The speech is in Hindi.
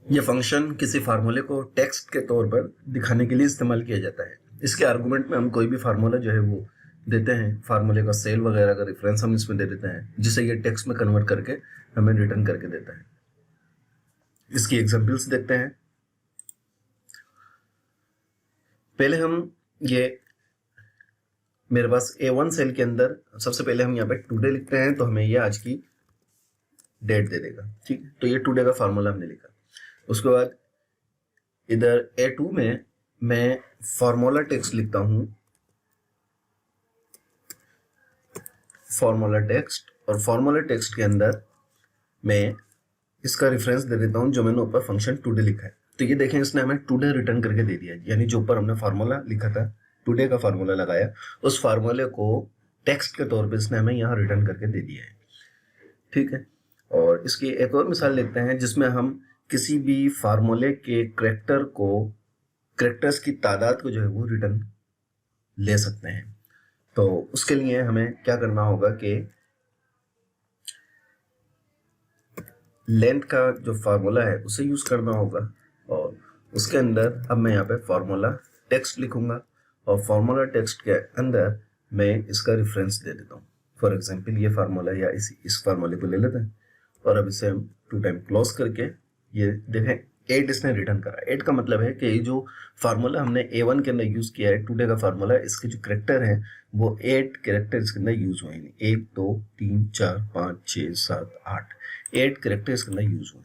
ये फंक्शन किसी फार्मूले को टेक्स्ट के तौर पर दिखाने के लिए इस्तेमाल किया जाता है। इसके आर्गुमेंट में हम कोई भी फार्मूला जो है वो देते हैं, फार्मूले का सेल वगैरह का रेफरेंस हम इसमें दे देते हैं, जिसे ये टेक्स्ट में कन्वर्ट करके हमें रिटर्न करके देता है। इसकी एग्जांपल्स देखते हैं। पहले हम ये मेरे पास A1 सेल के अंदर सबसे पहले हम यहाँ पे टुडे लिखते हैं, तो हमें ये आज की डेट दे देगा। ठीक है, तो ये टुडे का फार्मूला हमने लिखा। उसके बाद इधर A2 में मैं फार्मूला टेक्स्ट लिखता हूं, फार्मूला टेक्स्ट, और फार्मूला टेक्स्ट के अंदर मैं इसका रेफरेंस दे देता हूं जो मैंने ऊपर फंक्शन टुडे लिखा है। तो ये देखें, इसने हमें टुडे रिटर्न करके दे दिया, यानी जो ऊपर हमने फार्मूला लिखा था, टुडे का फार्मूला लगाया, उस फार्मूले को टेक्स्ट के तौर पे इसने हमें यहाँ रिटर्न करके दे दिया है। ठीक है, और इसकी एक और मिसाल लेते हैं जिसमें हम किसी भी फार्मूले के करेक्टर्स की तादाद को जो है वो रिटर्न ले सकते हैं। तो उसके लिए हमें क्या करना होगा कि लेंथ का जो फार्मूला है उसे यूज करना होगा, और उसके अंदर अब मैं यहाँ पे फार्मूला टेक्स्ट लिखूंगा, और फार्मूला टेक्स्ट के अंदर मैं इसका रेफरेंस दे देता हूँ। फॉर एग्जांपल ये फार्मूला या इस फार्मूले को ले लेते हैं, और अब इसे हम 2 टाइम क्लोज करके ये देखें 8 इसने रिटर्न करा। 8 का मतलब है कि जो फार्मूला हमने A1 के अंदर यूज किया है टुडे का फार्मूला, इसके जो करेक्टर हैं वो 8 करेक्टर इसके अंदर यूज हुए हैं। 1 2 3 4 5 6 7 8 8 करेक्टर इसके अंदर यूज हुए हैं।